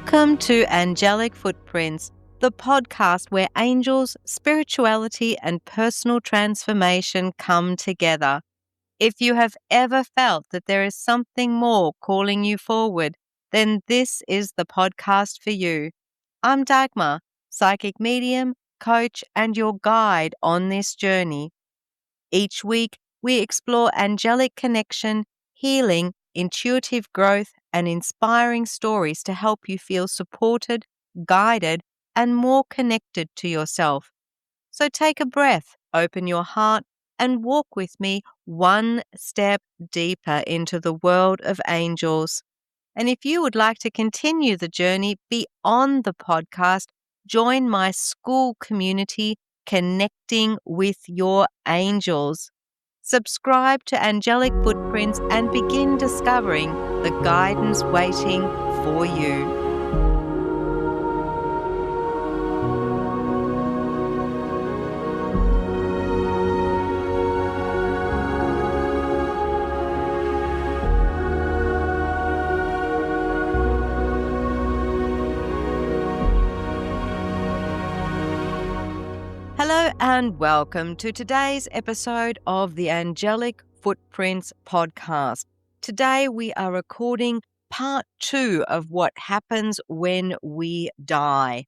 Welcome to Angelic Footprints, the podcast where angels, spirituality, and personal transformation come together. If you have ever felt that there is something more calling you forward, then this is the podcast for you. I'm Dagmar, psychic medium, coach, and your guide on this journey. Each week, we explore angelic connection, healing, intuitive growth, and inspiring stories to help you feel supported, guided, and more connected to yourself. So take a breath, open your heart, and walk with me one step deeper into the world of angels. And if you would like to continue the journey beyond the podcast, join my school community, Connecting with Your Angels. Subscribe to Angelic Footprints and begin discovering the guidance waiting for you. Hello and welcome to today's episode of the Angelic Footprints podcast. Today we are recording part 2 of what happens when we die.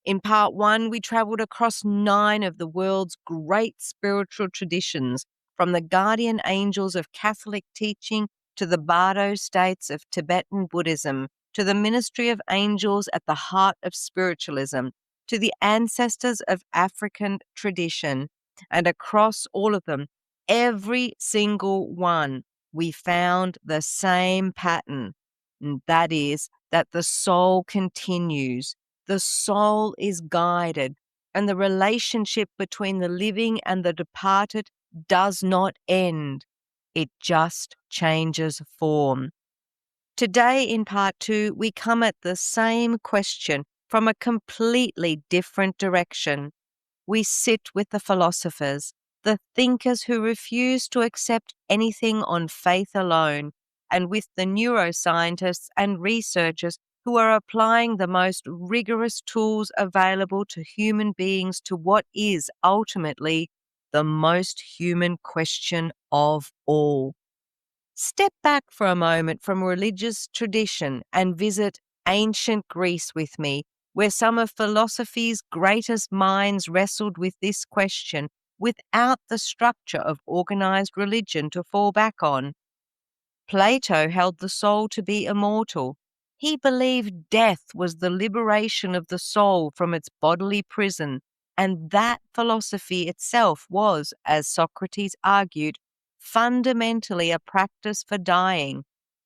In part 1, we traveled across 9 of the world's great spiritual traditions, from the guardian angels of Catholic teaching to the Bardo states of Tibetan Buddhism, to the ministry of angels at the heart of spiritualism, to the ancestors of African tradition. And across all of them, every single one, we found the same pattern. And that is that the soul continues. The soul is guided, and the relationship between the living and the departed does not end. It just changes form. Today in part 2, we come at the same question from a completely different direction. We sit with the philosophers, the thinkers who refuse to accept anything on faith alone, and with the neuroscientists and researchers who are applying the most rigorous tools available to human beings to what is ultimately the most human question of all. Step back for a moment from religious tradition and visit ancient Greece with me, where some of philosophy's greatest minds wrestled with this question without the structure of organized religion to fall back on. Plato held the soul to be immortal. He believed death was the liberation of the soul from its bodily prison, and that philosophy itself was, as Socrates argued, fundamentally a practice for dying,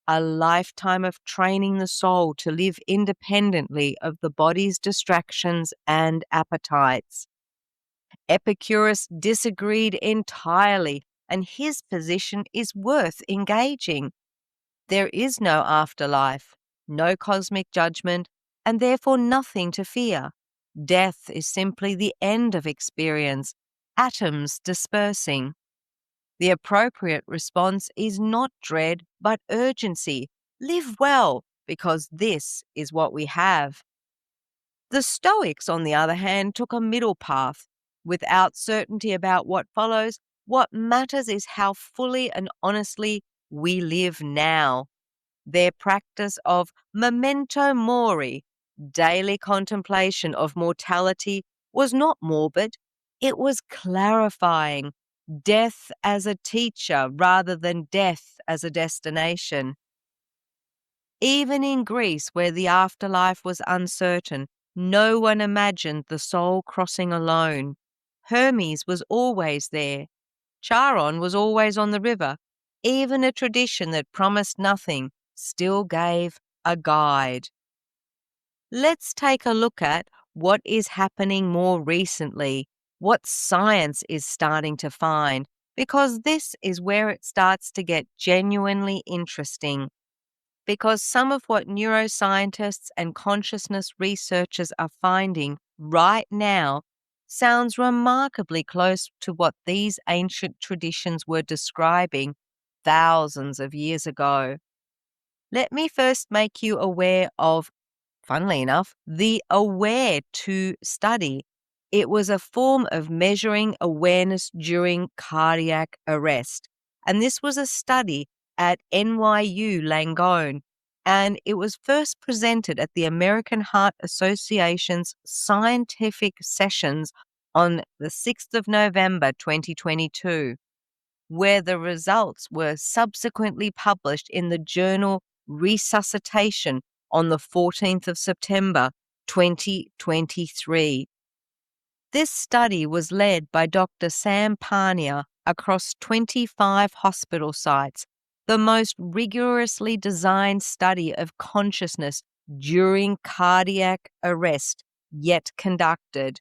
a lifetime of training the soul to live independently of the body's distractions and appetites. Epicurus disagreed entirely, and his position is worth engaging. There is no afterlife, no cosmic judgment, and therefore nothing to fear. Death is simply the end of experience, atoms dispersing. The appropriate response is not dread, but urgency. Live well, because this is what we have. The Stoics, on the other hand, took a middle path. Without certainty about what follows, what matters is how fully and honestly we live now. Their practice of memento mori, daily contemplation of mortality, was not morbid. It was clarifying. Death as a teacher rather than death as a destination. Even in Greece, where the afterlife was uncertain, no one imagined the soul crossing alone. Hermes was always there. Charon was always on the river. Even a tradition that promised nothing still gave a guide. Let's take a look at what is happening more recently, what science is starting to find, because this is where it starts to get genuinely interesting. Because some of what neuroscientists and consciousness researchers are finding right now sounds remarkably close to what these ancient traditions were describing thousands of years ago. Let me first make you aware of funnily enough, the Aware 2 study. It was a form of measuring awareness during cardiac arrest. And this was a study at NYU Langone, and it was first presented at the American Heart Association's scientific sessions on the 6th of November 2022, where the results were subsequently published in the journal Resuscitation on the 14th of September 2023. This study was led by Dr. Sam Parnia across 25 hospital sites, the most rigorously designed study of consciousness during cardiac arrest yet conducted.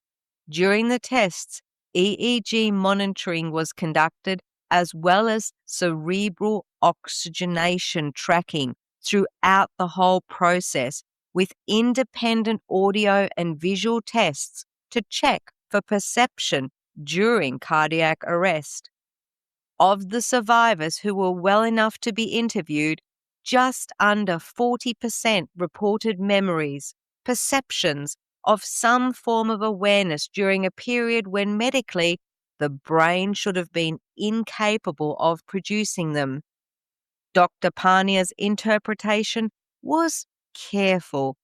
During the tests, EEG monitoring was conducted as well as cerebral oxygenation tracking throughout the whole process, with independent audio and visual tests to check for perception during cardiac arrest. Of the survivors who were well enough to be interviewed, just under 40% reported memories, perceptions of some form of awareness during a period when medically the brain should have been incapable of producing them. Dr. Parnia's interpretation was careful.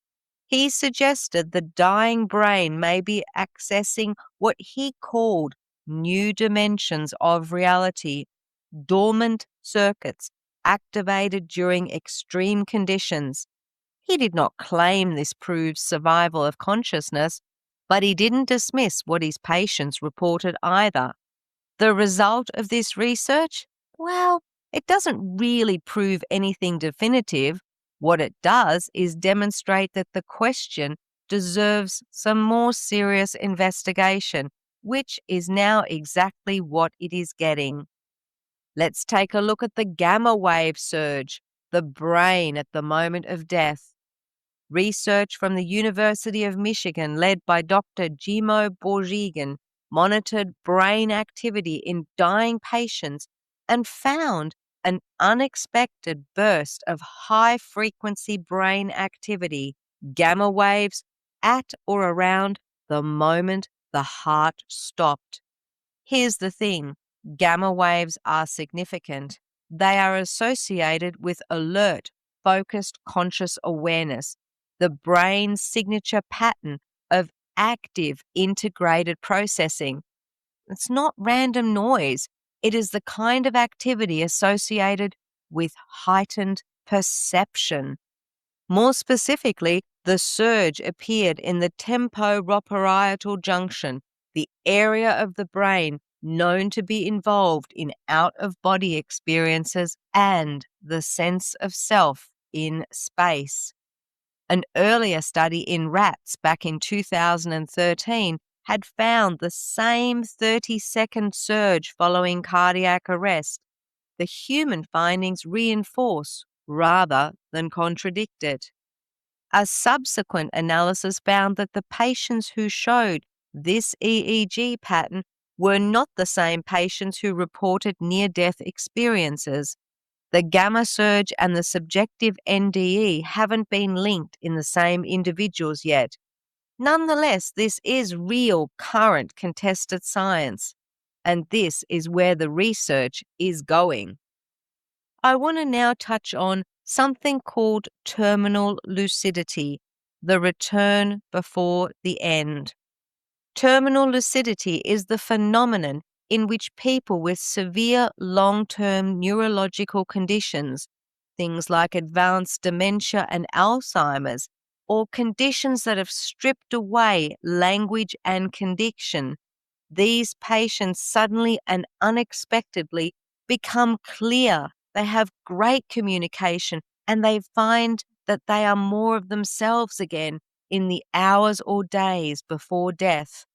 He suggested the dying brain may be accessing what he called new dimensions of reality, dormant circuits activated during extreme conditions. He did not claim this proves survival of consciousness, but he didn't dismiss what his patients reported either. The result of this research? Well, it doesn't really prove anything definitive. What it does is demonstrate that the question deserves some more serious investigation, which is now exactly what it is getting. Let's take a look at the gamma wave surge, the brain at the moment of death. Research from the University of Michigan, led by Dr. Jimo Borjigan, monitored brain activity in dying patients and found an unexpected burst of high-frequency brain activity, gamma waves, at or around the moment the heart stopped. Here's the thing, gamma waves are significant. They are associated with alert, focused conscious awareness, the brain's signature pattern of active integrated processing. It's not random noise. It is the kind of activity associated with heightened perception. More specifically, the surge appeared in the temporoparietal junction, the area of the brain known to be involved in out-of-body experiences and the sense of self in space. An earlier study in rats back in 2013 had found the same 30-second surge following cardiac arrest. The human findings reinforce rather than contradict it. A subsequent analysis found that the patients who showed this EEG pattern were not the same patients who reported near-death experiences. The gamma surge and the subjective NDE haven't been linked in the same individuals yet. Nonetheless, this is real, current, contested science, and this is where the research is going. I want to now touch on something called terminal lucidity, the return before the end. Terminal lucidity is the phenomenon in which people with severe long-term neurological conditions, things like advanced dementia and Alzheimer's, or conditions that have stripped away language and condition, these patients suddenly and unexpectedly become clear. They have great communication and they find that they are more of themselves again in the hours or days before death.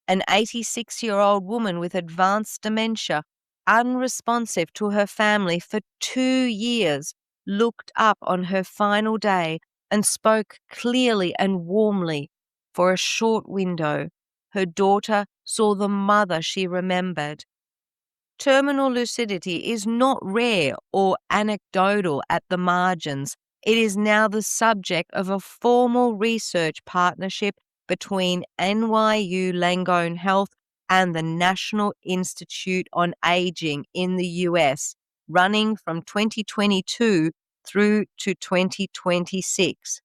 An 86-year-old woman with advanced dementia, unresponsive to her family for 2 years, looked up on her final day and spoke clearly and warmly. For a short window, her daughter saw the mother she remembered. Terminal lucidity is not rare or anecdotal at the margins. It is now the subject of a formal research partnership between NYU Langone Health and the National Institute on Aging in the US, running from 2022 through to 2026.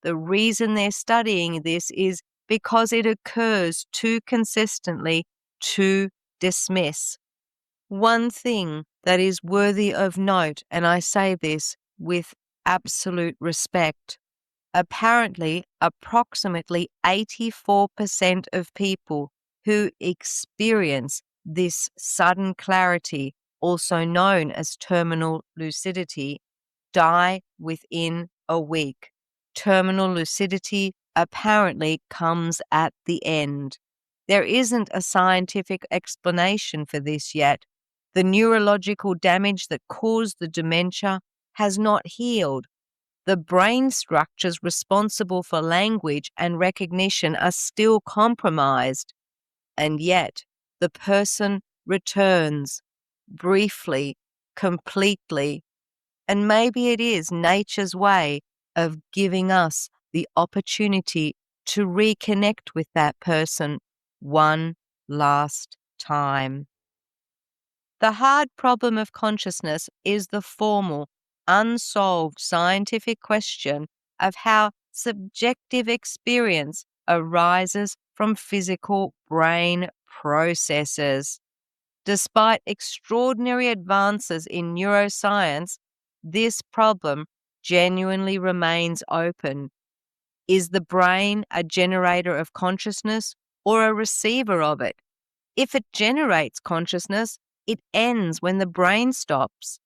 The reason they're studying this is because it occurs too consistently to dismiss. One thing that is worthy of note, and I say this with absolute respect, apparently approximately 84% of people who experience this sudden clarity, also known as terminal lucidity, die within a week. Terminal lucidity apparently comes at the end. There isn't a scientific explanation for this yet. The neurological damage that caused the dementia has not healed. The brain structures responsible for language and recognition are still compromised. And yet, the person returns briefly, completely. And maybe it is nature's way of giving us the opportunity to reconnect with that person one last time. The hard problem of consciousness is the formal, unsolved scientific question of how subjective experience arises from physical brain processes. Despite extraordinary advances in neuroscience, this problem genuinely remains open. Is the brain a generator of consciousness or a receiver of it? If it generates consciousness, it ends when the brain stops.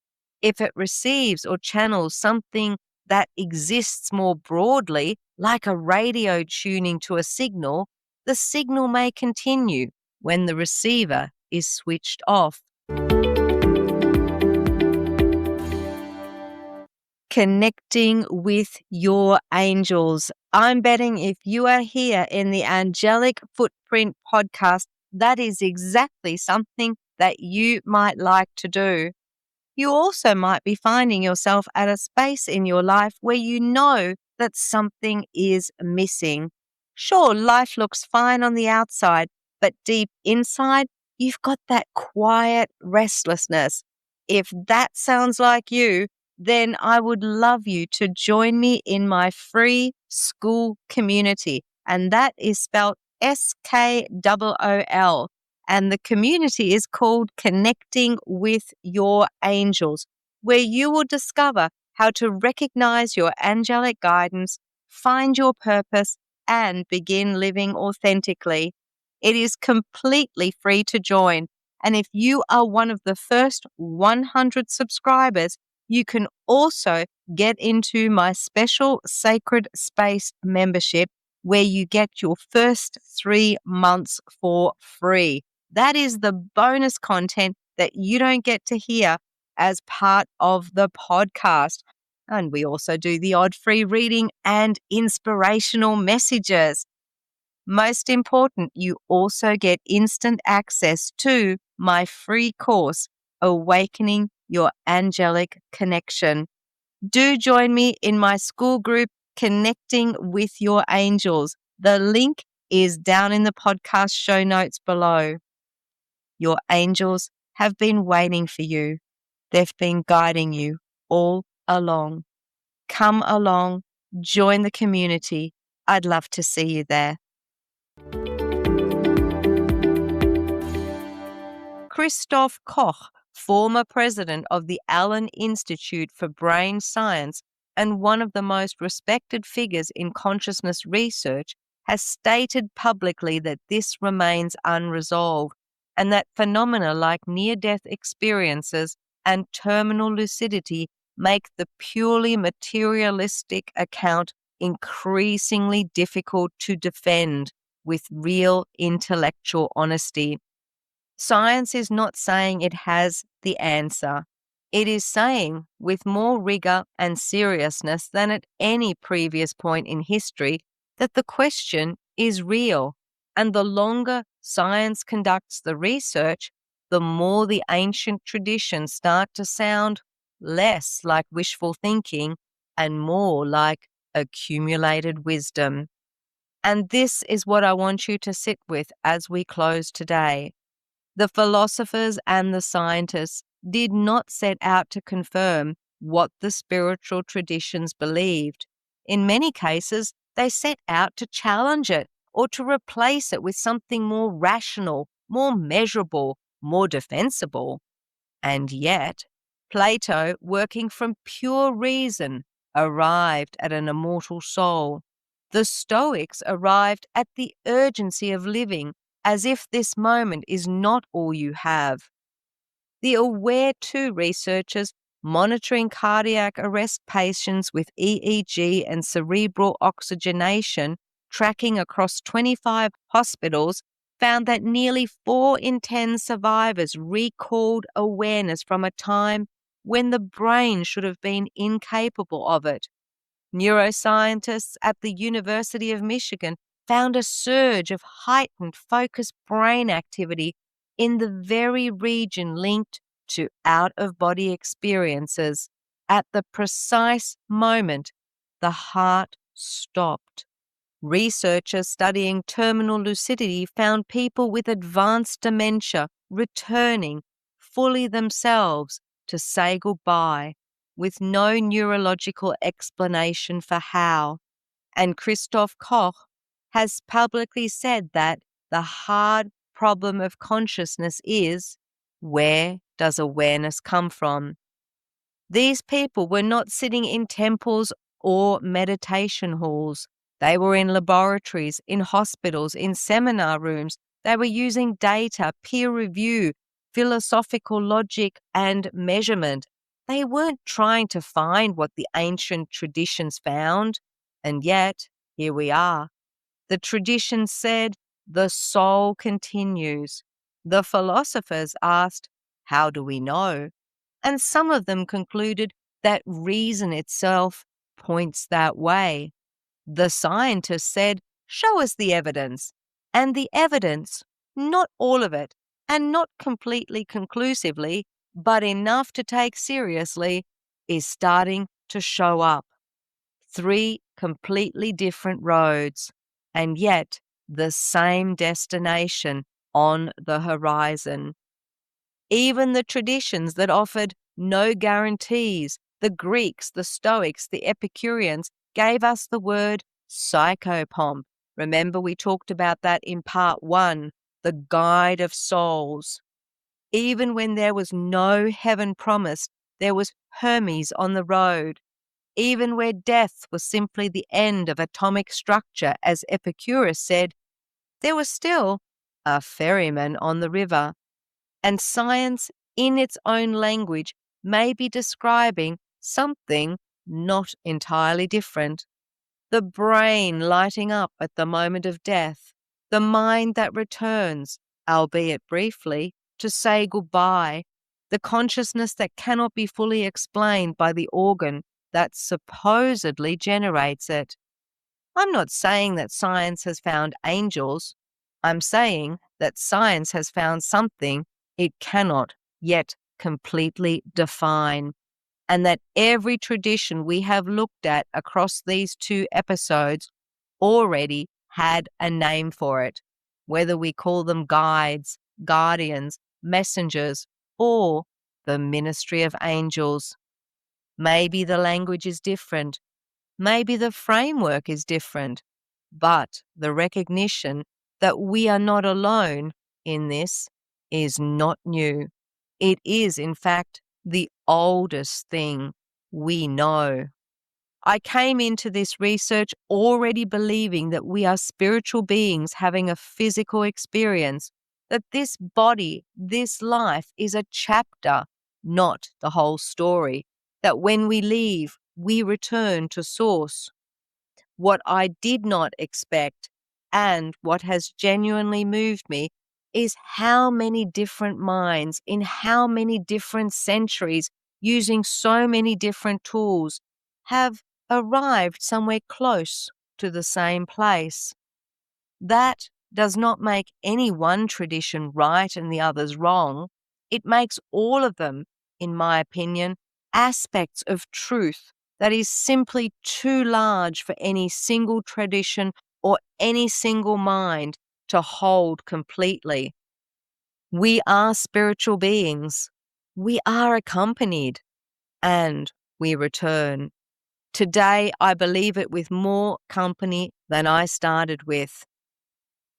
If it receives or channels something that exists more broadly, like a radio tuning to a signal, the signal may continue when the receiver is switched off. Connecting with your angels. I'm betting if you are here in the Angelic Footprint podcast, that is exactly something that you might like to do. You also might be finding yourself at a space in your life where you know that something is missing. Sure, life looks fine on the outside, but deep inside, you've got that quiet restlessness. If that sounds like you, then I would love you to join me in my free school community. And that is spelled SKOOL. And the community is called Connecting with Your Angels, where you will discover how to recognize your angelic guidance, find your purpose, and begin living authentically. It is completely free to join. And if you are one of the first 100 subscribers, you can also get into my special Sacred Space membership where you get your first 3 months for free. That is the bonus content that you don't get to hear as part of the podcast. And we also do the odd free reading and inspirational messages. Most important, you also get instant access to my free course, Awakening Your Angelic Connection. Do join me in my school group, Connecting with Your Angels. The link is down in the podcast show notes below. Your angels have been waiting for you. They've been guiding you all along. Come along, join the community. I'd love to see you there. Christoph Koch, former president of the Allen Institute for Brain Science and one of the most respected figures in consciousness research, has stated publicly that this remains unresolved and that phenomena like near-death experiences and terminal lucidity make the purely materialistic account increasingly difficult to defend with real intellectual honesty. Science is not saying it has the answer. It is saying, with more rigor and seriousness than at any previous point in history, that the question is real, and the longer science conducts the research, the more the ancient traditions start to sound less like wishful thinking and more like accumulated wisdom. And this is what I want you to sit with as we close today. The philosophers and the scientists did not set out to confirm what the spiritual traditions believed. In many cases, they set out to challenge it or to replace it with something more rational, more measurable, more defensible. And yet, Plato, working from pure reason, arrived at an immortal soul. The Stoics arrived at the urgency of living, as if this moment is not all you have. The Aware 2 researchers monitoring cardiac arrest patients with EEG and cerebral oxygenation, tracking across 25 hospitals, found that nearly 4 in 10 survivors recalled awareness from a time when the brain should have been incapable of it. Neuroscientists at the University of Michigan found a surge of heightened focused brain activity in the very region linked to out-of-body experiences. At the precise moment the heart stopped. Researchers studying terminal lucidity found people with advanced dementia returning fully themselves to say goodbye, with no neurological explanation for how. And Christoph Koch has publicly said that the hard problem of consciousness is, where does awareness come from? These people were not sitting in temples or meditation halls. They were in laboratories, in hospitals, in seminar rooms. They were using data, peer review, philosophical logic, and measurement. They weren't trying to find what the ancient traditions found. And yet, here we are. The tradition said, the soul continues. The philosophers asked, how do we know? And some of them concluded that reason itself points that way. The scientists said, show us the evidence. And the evidence, not all of it, and not completely conclusively, but enough to take seriously, is starting to show up. 3 completely different roads, and yet the same destination on the horizon. Even the traditions that offered no guarantees, the Greeks, the Stoics, the Epicureans, gave us the word psychopomp. Remember, we talked about that in part 1, the guide of souls. Even when there was no heaven promised, there was Hermes on the road. Even where death was simply the end of atomic structure, as Epicurus said, there was still a ferryman on the river. And science, in its own language, may be describing something not entirely different. The brain lighting up at the moment of death, the mind that returns, albeit briefly, to say goodbye, the consciousness that cannot be fully explained by the organ that supposedly generates it. I'm not saying that science has found angels. I'm saying that science has found something it cannot yet completely define, and that every tradition we have looked at across these 2 episodes already had a name for it, whether we call them guides, guardians, messengers, or the ministry of angels. Maybe the language is different. Maybe the framework is different. But the recognition that we are not alone in this is not new. It is, in fact, the oldest thing we know. I came into this research already believing that we are spiritual beings having a physical experience, that this body, this life is a chapter, not the whole story, that when we leave, we return to source. What I did not expect, and what has genuinely moved me, is how many different minds in how many different centuries, using so many different tools, have arrived somewhere close to the same place. That does not make any one tradition right and the others wrong. It makes all of them, in my opinion, aspects of truth that is simply too large for any single tradition or any single mind to hold completely. We are spiritual beings. We are accompanied, and we return. Today, I believe it with more company than I started with.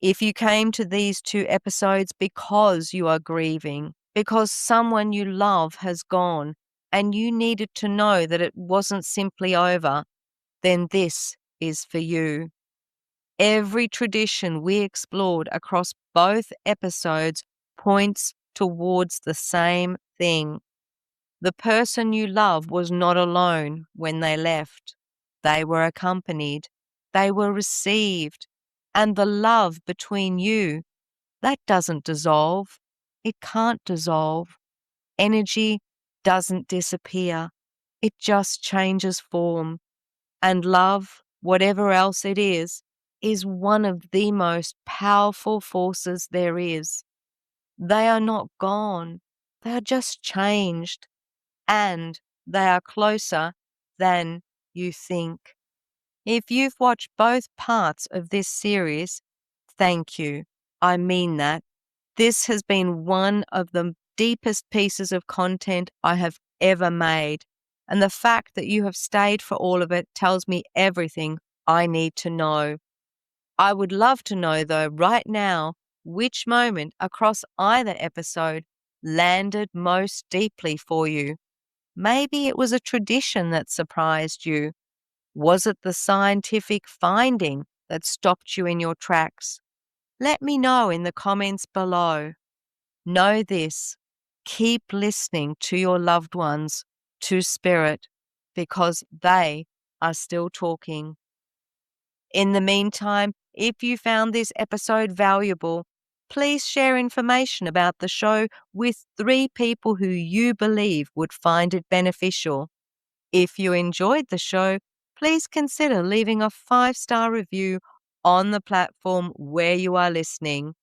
If you came to these 2 episodes because you are grieving, because someone you love has gone, and you needed to know that it wasn't simply over, then this is for you. Every tradition we explored across both episodes points towards the same thing. The person you love was not alone when they left. They were accompanied. They were received. And the love between you, that doesn't dissolve. It can't dissolve. Energy doesn't disappear. It just changes form. And love, whatever else it is one of the most powerful forces there is. They are not gone. They are just changed. And they are closer than you think. If you've watched both parts of this series, thank you. I mean that. This has been one of the deepest pieces of content I have ever made. And the fact that you have stayed for all of it tells me everything I need to know. I would love to know, though, right now, which moment across either episode landed most deeply for you. Maybe it was a tradition that surprised you. Was it the scientific finding that stopped you in your tracks? Let me know in the comments below. Know this: keep listening to your loved ones, to spirit, because they are still talking. In the meantime, if you found this episode valuable, please share information about the show with 3 people who you believe would find it beneficial. If you enjoyed the show, please consider leaving a 5-star review on the platform where you are listening.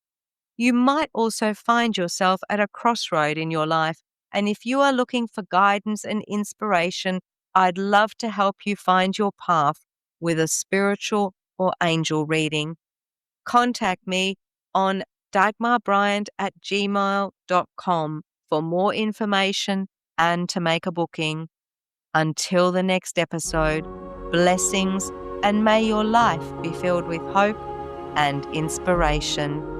You might also find yourself at a crossroad in your life, and if you are looking for guidance and inspiration, I'd love to help you find your path with a spiritual or angel reading. Contact me on dagmarbryant@gmail.com for more information and to make a booking. Until the next episode, blessings, and may your life be filled with hope and inspiration.